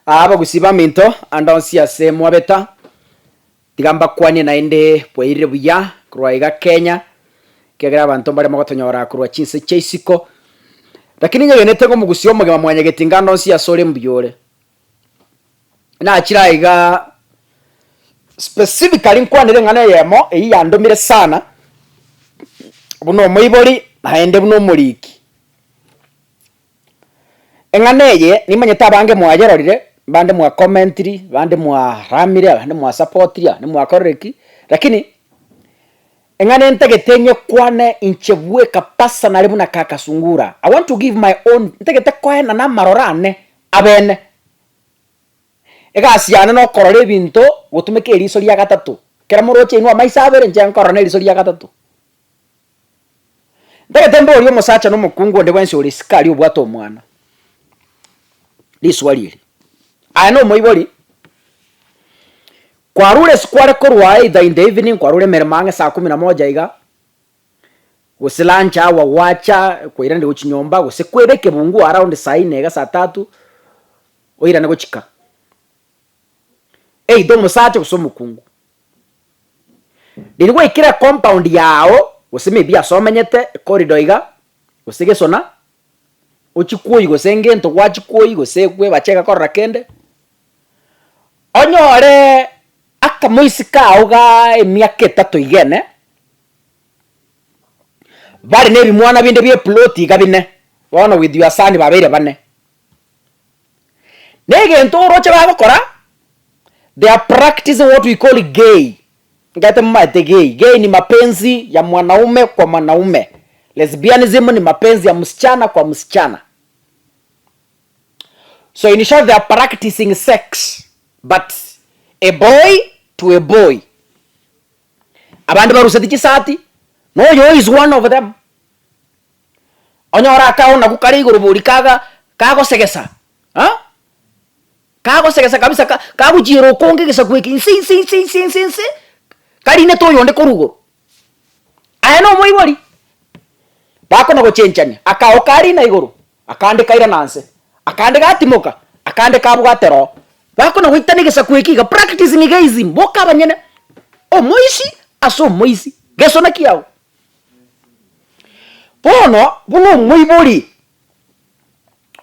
aba gusiba minto andonsia se mwabeta tigamba kwanye naende bwaire buya kurwaiga Kenya kegera abantu bari magotonyora kurwa chinse cheisiko lakini nyegenete ngo mugusio mugema mwanya getinga ndonsia sole mbiyore na achiraiga specifically nkwanire ngana yemo eyi yandomire sana buno moibori naende buno muliki enganeye nimanyeta bange mwagerorire bande mwa commentary bande mwa ramire bande mwa supportria ni mwa koreki lakini engane ntegetenye kwane inchebwe kapasa na libuna kakasungura. I want to give my own ntegete kwa na marorane abene egasiana no korore binto gutumeke eriso lya gatatu kera muroche inwa maisabere nje nkorone eriso lya gatatu ntegete mbori omusacha no mukungu nde wense uri skali obwato omwana liswalire ano moibori kwarure skware korwa either in the evening kwarure mermange saa 11 iga gusilancha wa wacha kwirande guchinyomba gusekwebeke bungu around saa 4 iga saa 3 oirane guchika domo sacho kusomu kungu dirigwe ikira compound yao useme bia somenyete corridor iga usige sona uchikuyi gusenge nto gwachikuyi gusekwe bacheka korra kende onyore aka muisika auga emiaka 3 igene bari nebi mwana binde bie plot igabine wana with your son babere bane nege nto roche bagokora. They are practicing what we call gay. Ngate mmate gay. Gay ni mapenzi ya mwanaume kwa mwanaume. Lesbianism ni mapenzi ya msichana kwa msichana. So in short, they are practicing sex, but a boy to a boy. Abandi barusati chisati. No, yo is one of them. Onyora kaona kukari guruburi kago segesa. Huh? Kago segesa kabisa kabu jiro konge gesa kweki si kali ne to yonde korugo ayano moibori bako no gochenchani akao kali na iguru akande kaira nanse akande gatimoka akande kabu gatero bako no witani gesa kweki ga practice ni gaizi mboka banyene o moisi aso moisi geso na kiao buno moibori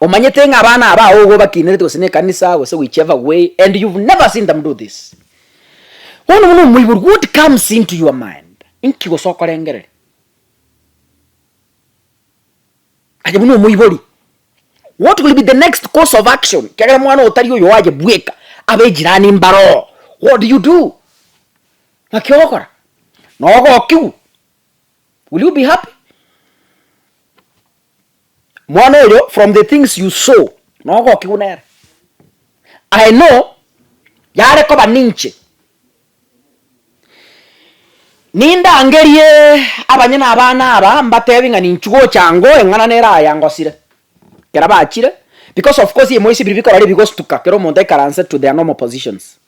omanyete ngabana aba ogo bakinere to sine kanisa go so whichever way and you've never seen them do this. What comes into your mind? Inki go so korengere. Aje buno muibori. What will be the next course of action? Kagera mwana otari yo waje bweka abe jirani mbaro. What do you do? Akiokora. No go kiu. Will you be happy? Mwana yo from the things you saw no go kiunera. I know yare ko baninche ninda angerie abanyana abana aba mbatebinga ninchugo chango engana nera yangosire kera bachire because of course yemoisi bibiko rali because tukakero monte karanse to their normal positions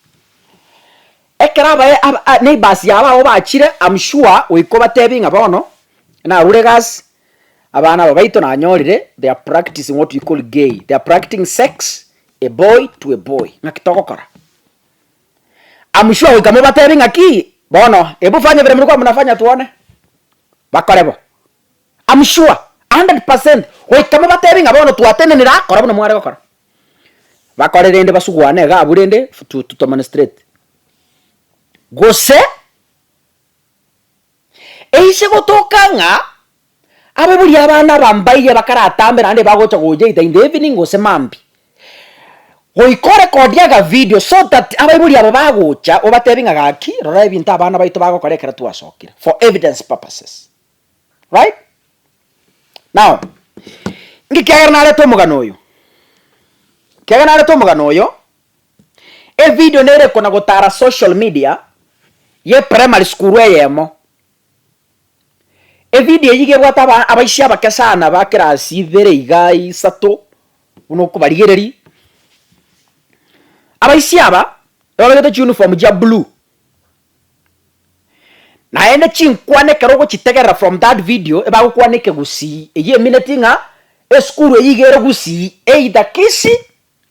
ekera ba neighbors yaba obachire I'm sure wiko batebinga bono na ruregas abana babaito na nyorire they are practicing what we call gay. They are practicing sex a boy to a boy ngakitokokora. I'm sure wikamo batebinga aki bono ebu fanya vile mlikuwa mnafanya tuone bakorebo. I'm sure 100% wikamo batebinga bono tuatene nira kora bono mware gokora bakorere ende basugwane ga burende to demonstrate gose eise gotokanga abe buri abana bambaye bakaratambera ande bagocha goje in the evening gose mambi hoikore kodiaga video so that abe buri abo bagocha obatebinga gaki rora ibintu abana baito bagokorekera tuasokira for evidence purposes, right? Now ngikagera nale to mugano oyo e video nere kona gotara social media ye primary school yemo e video yige gwata abaishya bakasana bakirasi vere igai sato uno kubarigereri abaishya aba bagata uniform ja blue na ene chinkwane karogo chitegera from that video e bagukwane ke gusi ye minute nga e school yigere gusi either Kisii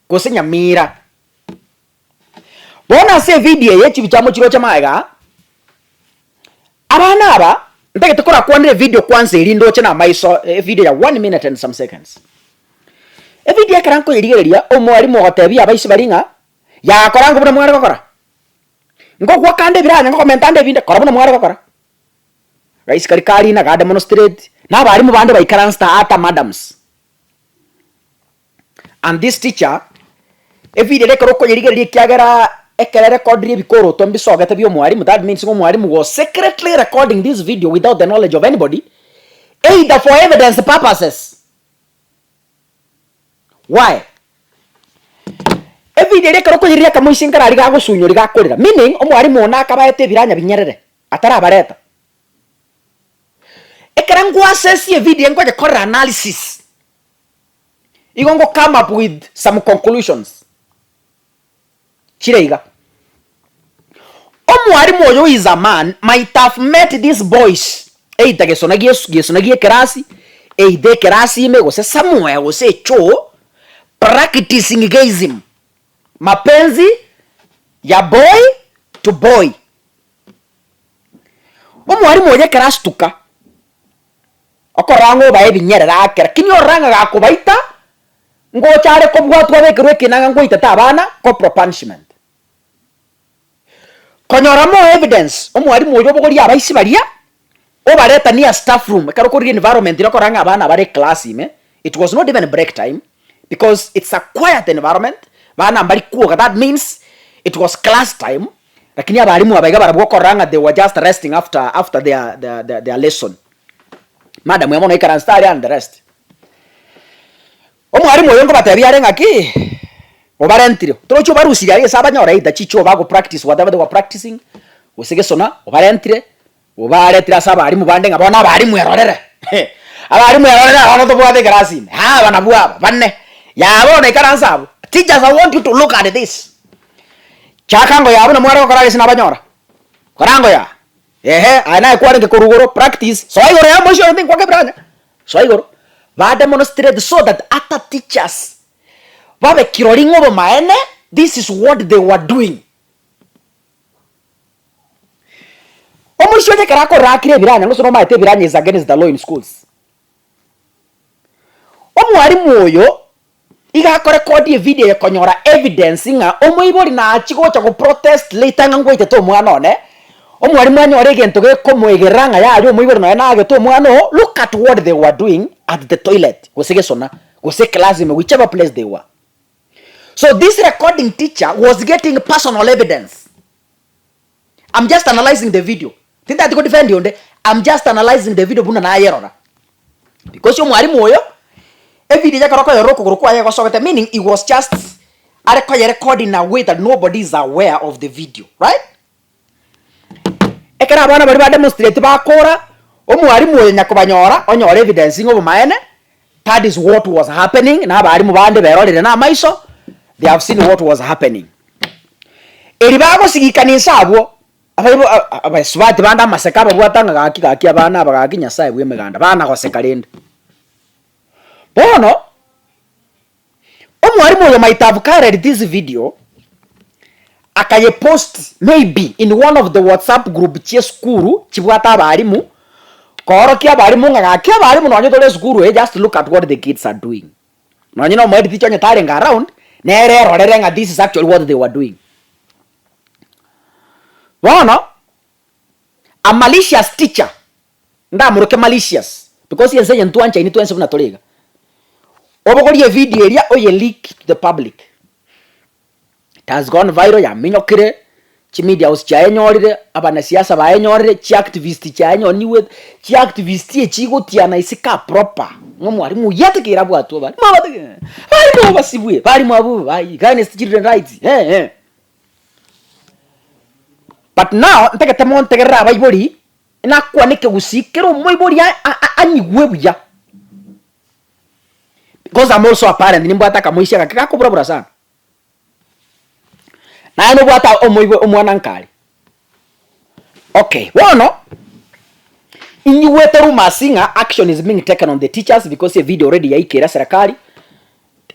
gose Nyamira bona se video ye chibichamo chiro chamaega abana aba ndege tukora kwandire video kwanza ilindo chena maiso video ya 1 minute and some seconds video karanko irigereria omwarimu gotebia abaisi baringa ya korango buna mwari gokora ngo kwa kande biranya ngo komentande binde kora buna mwari gokora guys karikari na ga demonstrate na abarimu bande baikaransta ata madams and this teacher video rekoro ko irigereria kiagera ekere record bikoro tombi sogete bio mwarimu. That means ngo mwarimu was secretly recording this video without the knowledge of anybody, either for evidence purposes. Why? Video rekoro ko irigereria kamuisingara riga gusunyo riga kurira, meaning omwarimu ona akabaete biranya binyerere atara bareta ekere ngo assess video ngo je analysis igongo come up with some conclusions. Chireiga omwarimu oyo is a man might have met these boys either gesonagie kerasi either kerasi ime gose somewhere gose cho practicing gayism, mapenzi ya boy to boy. Omwarimu oyo kerasi tuka okorango bae binyerera akera kinyo ranga gakubaita ngo chare ko bwatwa bekirwe kinanga ngo itata abana corporal punishment. Konyoramo evidence omwarimu oyo bogori abaisi baria obareta near staff room karo kuri environment iro koranga abana bare class ime. It was not even break time because it's a quiet environment bana mbari kuoga. That means it was class time, lakini abarimu abaiga barabwo koranga they were just resting after their lesson. Madam yamono ikaran stari and the rest omwarimu oyo ngo batebia renga ki obarentire trocho barusi yari sabanyora ida chicho bago practice whatever they were practicing usige sona obarentire obaretira sabarimu bande ngabona abarimu erorere abarimu erorere ono to bwate grasi ha bana bwa banne yabona ikaran sabo. Teachers, I want you to look at this chakango yabona mwara ko sina banyora korango ya ana kwari ke kurugoro practice so igoro ya motion thing kwa kebranya so igoro ba demonstrate so that other teachers babe kiroringo bo maene this is what they were doing. Omushoje karako rakire biranya ngo so no maite biranya is against the law in schools. Omwarimu oyo iga ko record video ye konyora evidence nga omuibori na achigo cha go protest later nga ngwite to mwana one omwarimu anyore gento ge komwegeranga yayo omuibori na na geto mwana. Look at what they were doing at the toilet gosege sona gose class in whichever place they were. So this recording teacher was getting personal evidence. I'm just analyzing the video. Think that you could defend you. I'm just analyzing the video buna na yerona because yo mwarimu oyo video ya karoko yoroko kurukwa ya gosogete, meaning it was just recording in a way that nobody is aware of the video, right? Ekara abana bari ba demonstrate bakora omwarimu oyo nyakubanyora onyora evidence ngo bumaene. That is what was happening na abarimu bande berorere na maiso. They have seen what was happening. Eribago sigikanisa abo abaswati banda maseka babwatanga gaki abana abagaki nyasaye bwe meganda bana gosekarende bono omwarimu oyo might have carried this video akaye post maybe in one of the WhatsApp group che skuru chibwata abarimu koro kia abarimu ngaki abarimu no nyotole skuru just look at what the kids are doing no nyino mo edit chonye taring around nere rorerenga this is actually what they were doing. Bono a malicious teacher ndamuruke malicious because he said ntuancha ini tuense buna toliga obogori video area oye leak to the public. It has gone viral ya minyokire chi media house cha enyorire abana siasa ba enyorire chi activist cha enyoniwe chi activist e chi gotiana isika proper mwarimu yatekira bwatu bari mabate bari no basibwe bari mwabu bari against children rights but now ntekete montegera abaibori na kwanike gusikero moibori anyigwe buya because I'm also a parent nimbata kamoisha kakakobura sana na no bwata omoibo omwana nkali. Okay, wono inyiwete rumasinga action is being taken on the teachers because a video already yaikera serikali.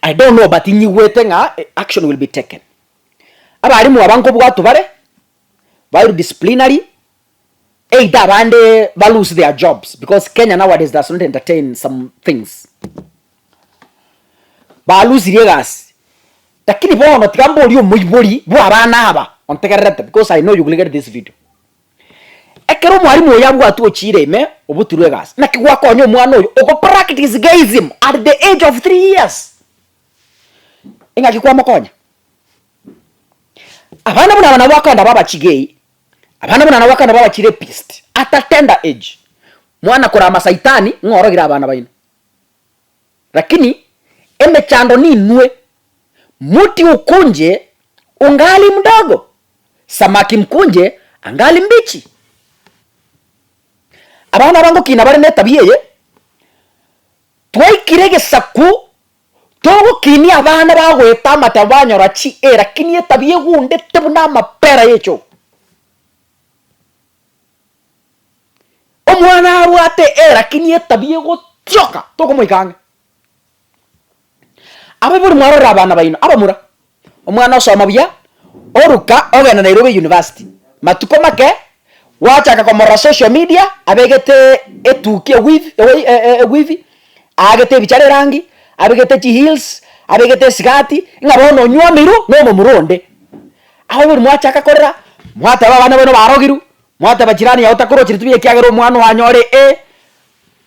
I don't know but inyiwete nga action will be taken. abarimu abanko bwatu bare disciplinary either abande lose their jobs, because Kenya nowadays does not entertain some things. Lose gas. Lakini bono tigambo liyo muibori bo abana aba ontegerete, because I know you will get this video. Ekero mwarimu yabu atu ochire me obuturwe gas. Na kigwa konyo mwana oyo ogo practice gayism at the age of 3 years. Inga kikwa mokonya. Abana buna wakanda baba chigei. Abana buna wakanda baba chire pist. At a tender age. Mwana kora masaitani ngorogira abana baino. Lakini eme chando ni nwe. Muti ukunje ungali mdogo. Samaki mkunje angali mbichi. Abana bango kinabare netabiyeye. Twaikirege saku togo kini abana bagweta matabanyora chi era kini etabiye gunde tebuna mapera yecho. Omwana abwate era kini etabiye gotyoka togo moikange. Abeburi mwaro abana bayino abamura. Omwana osoma bya oruka ogenda Nairobi University. Matuko make wacha komora social media abegete etukie wivi agete bichare rangi abegete chi heels abegete sigati ngabono nywa miru no muronde aho buri mwacha kakorera mwata abana bano barogiru mwata bajirani ya utakoro chirituye kyagero mwana wanyore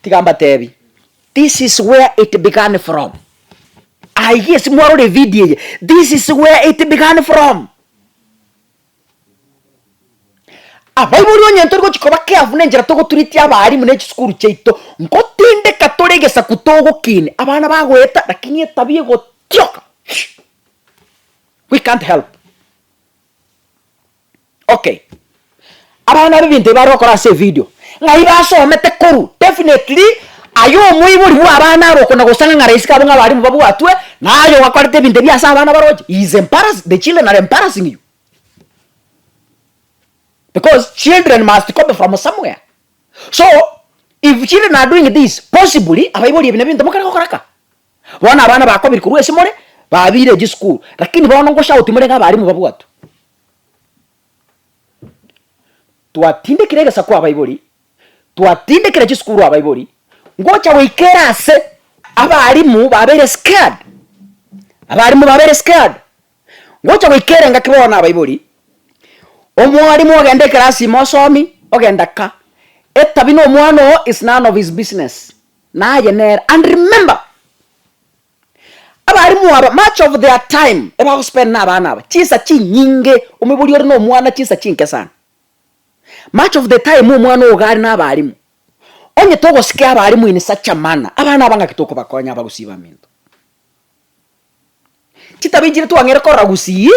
tigamba tebi. This is where it began from. Yes, mwaro de video. This is where it began from. Abaiburi onyentori go chikoba careful nenjera togo turiti abari mune school cheito ngotinde katorege sakutogo kine abana bagweta lakini etabiye go tyoka. We can't help. Okay. Abana bibinte barokora se video. Ngai basomete koru. Definitely ayo muiburi bwa abana roko na gusanga ngaraisika bonga bari mubabu atwe nayo wakwarte binte bya abana baroje. Is embarrassed. The children are embarrassing you. Because children must come from somewhere. So, if children are doing this, possibly, abaibori ebine bintu mukara kokoraka. Wana abana bakobiri kuruwe simore, babire ji school. Lakini bono ngo shout muri ngabari mu babu atu. Tuatinde kirega sakwa abaibori. Tuatinde kire ji school abaibori. Ngocha wikera se abarimu babere scared. Abarimu babere scared. Ngocha wikera ngakibona abaibori. Omwarimu ogende klasi mosomi ogenda ka etabino omwana is none of his business na yenera. And remember abarimu aba much of their time eba spend na abana aba chisa chinyinge umebuli ori no omwana chisa chinke sana. Much of the time omwana ogari na abarimu onye togo sikia abarimu in such a manner abana abanga kitoko bakonya abagusiba minto chitabinjire tuangere kora gusiyi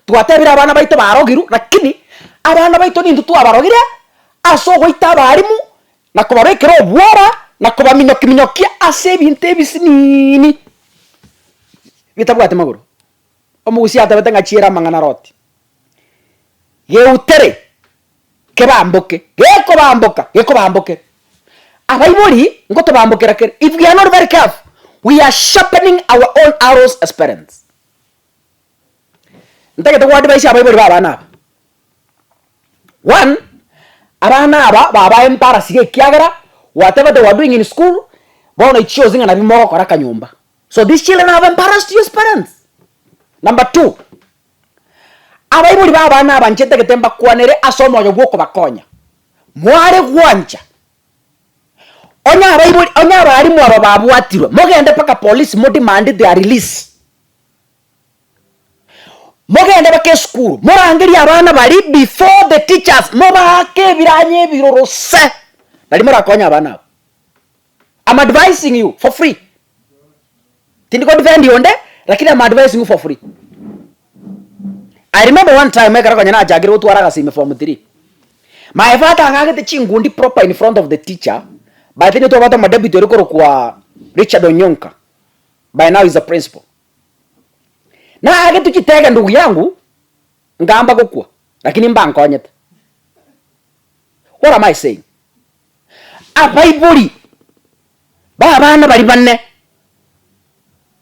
tuatebira abana baito barogiru lakini abana baito nindu tuabarogire asogo itabarimu na kubarekero bwora na kubaminyokia ase binte bisinini bitabwate maguru omugusi atabete ngachira mangana roti yeutere kebamboke geko bamboke abaibori ngoto bambokera kere. If we are not very careful, we are sharpening our own arrows as parents. Ntake to advice abaibori babana. One, abana baba embarrassing kiagara whatever they were doing in school, bono choosing and abimoro koraka nyumba. So these children have embarrassed you as parents. Number two, abaibori babana banchete ketemba kwanere asomo yo bwoko bakonya. Mware gwancha. Onya abaibori onya abari mu ababu atirwe. Mogende paka police mo demand their release. Mogende bake school. Morangeri abana bari before the teachers. Mobake biranye birorose. Bali morakonya abana. I'm advising you for free. Tindiko defend yonde, lakini I'm advising you for free. I remember one time mekara konya na jagiro twaraga sime form 3. My father angagete chingundi proper in front of the teacher. By then to bata madebiti orikoro kwa Richard Onyonka. By now is the principal. Na age tukitega ndugu yangu ngamba gukwa lakini mbanko onyeta. What am I saying? Abaibori babana bari banne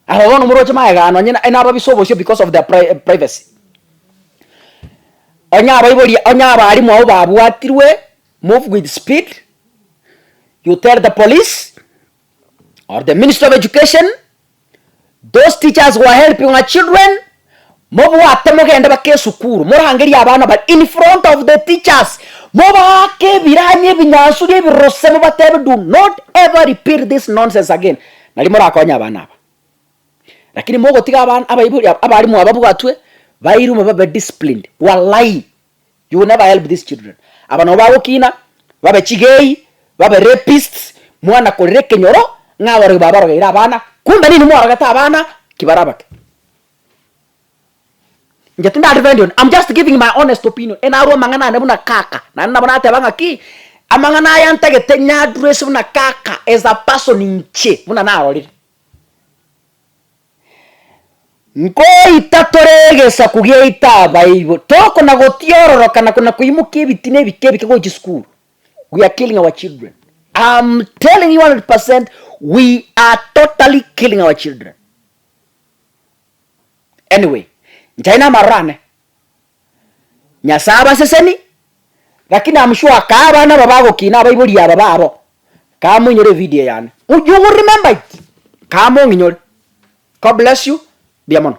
aho no muroje maega no nyina ena babisobosho because of their privacy. onya abarimu abo babwatirwe, move with speed. You tell the police or the Minister of Education, those teachers who are helping our children, mobwate mogenda bake sukuru, morangeri abana but in front of the teachers, mobake biranye binyasu birose mobatebe, do not ever repeat this nonsense again. Nali morakonya abana aba. Lakini mogo tiga abana abarimu ababwatwe bairu mababe disciplined. Wallahi, you will never help these children. Abana babo kina babe chigei, babe rapists, mwana koreke nyoro ngabaro babaro gaira abana kumbe nini mwana gata abana kibarabake. I'm just giving my honest opinion. Enaro mangana nebuna kaka na nabona tebanga ki amangana yantege tenya dress buna kaka as a person inche buna narori ngo itatorege kugie ita Bible toko na gotiororo kana kuna kuimuke bitine bikebike go school. We are killing our children. I'm telling you 100%, we are totally killing our children. Anyway, njaina marane nyasaba seseni lakini I'm sure kabana babago kina bayibuli aba babo kamunyore video yani. You will remember it. Kamu nginyore. God bless you. Diamond.